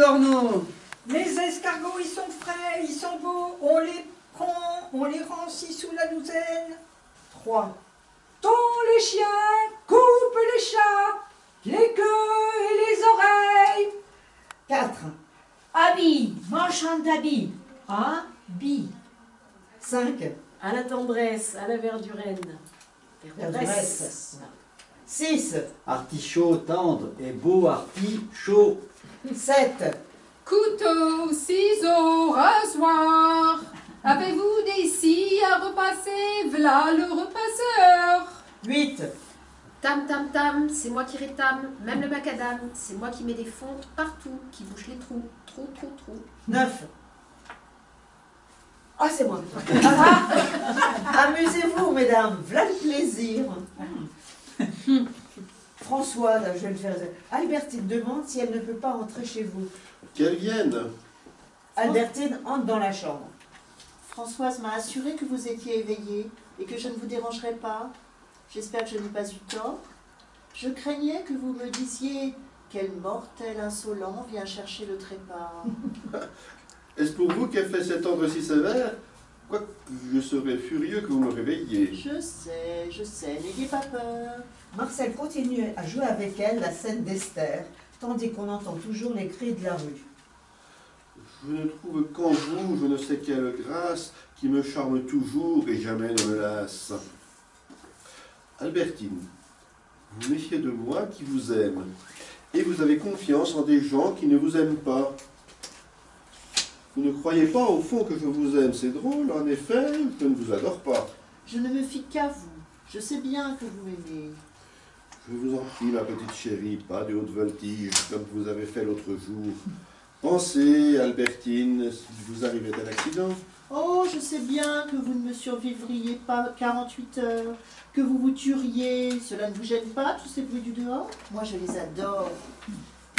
Lorneau. Les escargots, ils sont frais, ils sont beaux. On les prend, on les rend 6 sous la douzaine. 3. Tond les chiens, coupe les chats, les queues et les oreilles. 4. Habille, marchand d'habits. Habille. 5. À la tendresse, à la verdurenne. Verduresse. 6. Artichaut tendre et beau artichaut. 7. Couteau, ciseaux, rasoir. Avez-vous des scies à repasser? V'là le repasseur. 8. Tam tam tam, c'est moi qui rétame. Même le macadam, c'est moi qui mets des fontes partout, qui bouche les trous. Trou, trou, trou. 9. Ah, c'est moi. Amusez-vous, mesdames, voilà le plaisir. Françoise, je vais le faire. Albertine demande si elle ne peut pas entrer chez vous. Qu'elle vienne. Albertine entre dans la chambre. Françoise m'a assuré que vous étiez éveillée et que je ne vous dérangerai pas. J'espère que je n'ai pas eu tort. Je craignais que vous me disiez quel mortel insolent vient chercher le trépas. Est-ce pour vous qu'elle fait cet ordre si sévère? Quoique je serais furieux que vous me réveilliez. Je sais, n'ayez pas peur. Marcel continue à jouer avec elle la scène d'Esther, tandis qu'on entend toujours les cris de la rue. Je ne trouve qu'en vous, je ne sais quelle grâce qui me charme toujours et jamais ne me lasse. Albertine, vous méfiez de moi qui vous aime, et vous avez confiance en des gens qui ne vous aiment pas. Vous ne croyez pas au fond que je vous aime, c'est drôle, en effet, je ne vous adore pas. Je ne me fie qu'à vous. Je sais bien que vous m'aimez. Je vous en prie, ma petite chérie, pas de haute voltige, comme vous avez fait l'autre jour. Pensez, Albertine, s'il vous arrivait un accident. Oh, je sais bien que vous ne me survivriez pas 48 heures, que vous vous tueriez. Cela ne vous gêne pas, tous ces bruits du dehors? Moi, je les adore.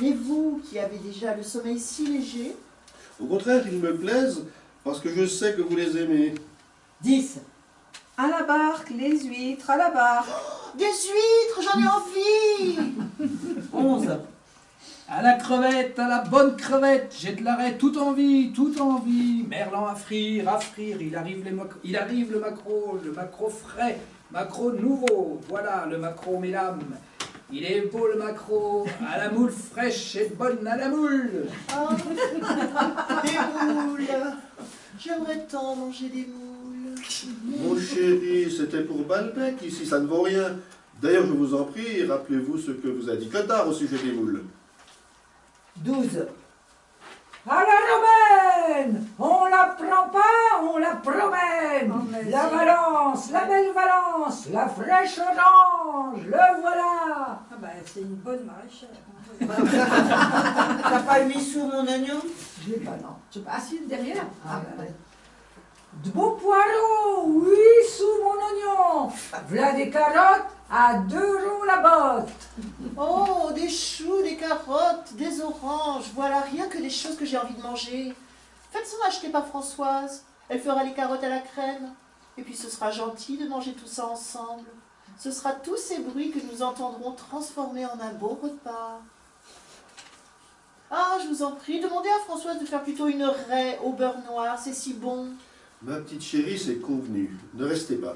Mais vous, qui avez déjà le sommeil si léger... Au contraire, ils me plaisent, parce que je sais que vous les aimez. 10. À la barque, les huîtres, à la barque. Des huîtres, j'en ai envie. 11. À la crevette, à la bonne crevette, j'ai de l'arrêt tout en vie, tout en vie. Merlan à frire, il arrive le maquereau frais, maquereau nouveau, voilà le maquereau, mesdames. Il est beau le maquereau, à la moule fraîche et bonne à la moule. Oh, des moules. J'aimerais tant manger des moules. Mon chéri, c'était pour Balbec, ici ça ne vaut rien. D'ailleurs, je vous en prie, rappelez-vous ce que vous a dit Cotard au sujet des moules. 12. À la romaine, on la prend pas, on la promène. La Valence, la belle Valence, la fraîche orange, le voilà. Ah ben, c'est une bonne maraîchère. T'as pas 8 sous mon oignon? Je l'ai pas, non. Tu pas assis derrière? Ah, ouais. De beaux poireaux, 8 sous mon oignon. V'là des carottes à 2 roues la botte. Oh, des choux, des carottes, des oranges. Voilà rien que des choses que j'ai envie de manger. Faites-en acheter par Françoise. Elle fera les carottes à la crème. Et puis ce sera gentil de manger tout ça ensemble. Ce sera tous ces bruits que nous entendrons transformés en un beau repas. Ah, je vous en prie, demandez à Françoise de faire plutôt une raie au beurre noir, c'est si bon. Ma petite chérie, c'est convenu, ne restez pas.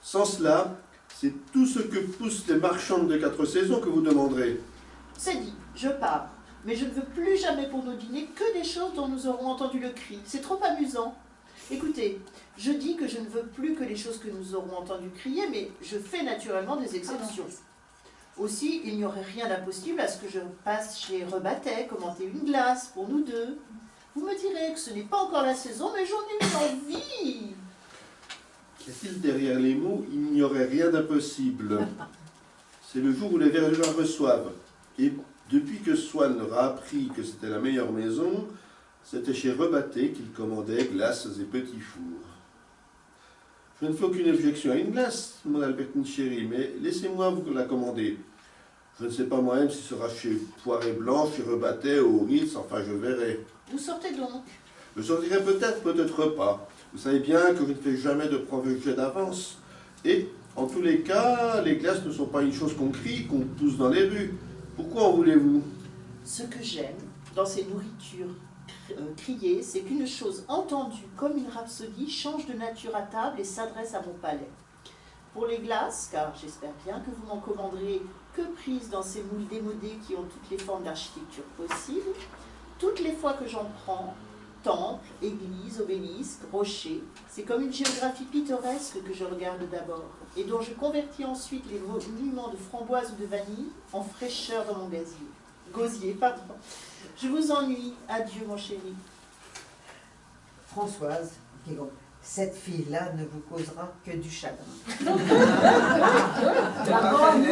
Sans cela, c'est tout ce que poussent les marchandes de 4 saisons que vous demanderez. C'est dit, je pars. Mais je ne veux plus jamais pour nos dîners que des choses dont nous aurons entendu le cri. C'est trop amusant. Écoutez, je dis que je ne veux plus que les choses que nous aurons entendu crier, mais je fais naturellement des exceptions. Aussi, il n'y aurait rien d'impossible à ce que je passe chez Rebattet commenter une glace pour nous deux. Vous me direz que ce n'est pas encore la saison, mais j'en ai une envie. Qu'y a-t-il derrière les mots « il n'y aurait rien d'impossible » C'est le jour où les vergerins reçoivent. Et depuis que Swann leur a appris que c'était la meilleure maison, c'était chez Rebattet qu'ils commandaient glaces et petits fours. Je ne fais aucune objection à une glace, mon Albertine chérie, mais laissez-moi vous la commander. Je ne sais pas moi-même si ce sera chez Poiré Blanc, chez Rebattet, au Ritz, enfin je verrai. Vous sortez donc. Je sortirai peut-être, peut-être pas. Vous savez bien que je ne fais jamais de projet d'avance. Et, en tous les cas, les glaces ne sont pas une chose qu'on crie, qu'on pousse dans les rues. Pourquoi en voulez-vous? Ce que j'aime, dans ces nourritures criées, c'est qu'une chose entendue comme une rhapsodie change de nature à table et s'adresse à mon palais. Pour les glaces, car j'espère bien que vous m'en commanderez que prises dans ces moules démodés qui ont toutes les formes d'architecture possibles, toutes les fois que j'en prends, temple, église, obélisque, rocher, c'est comme une géographie pittoresque que je regarde d'abord, et dont je convertis ensuite les monuments de framboise ou de vanille en fraîcheur dans mon gosier. Je vous ennuie. Adieu, mon chéri. Françoise, cette fille-là ne vous causera que du chagrin. Bravo à vous.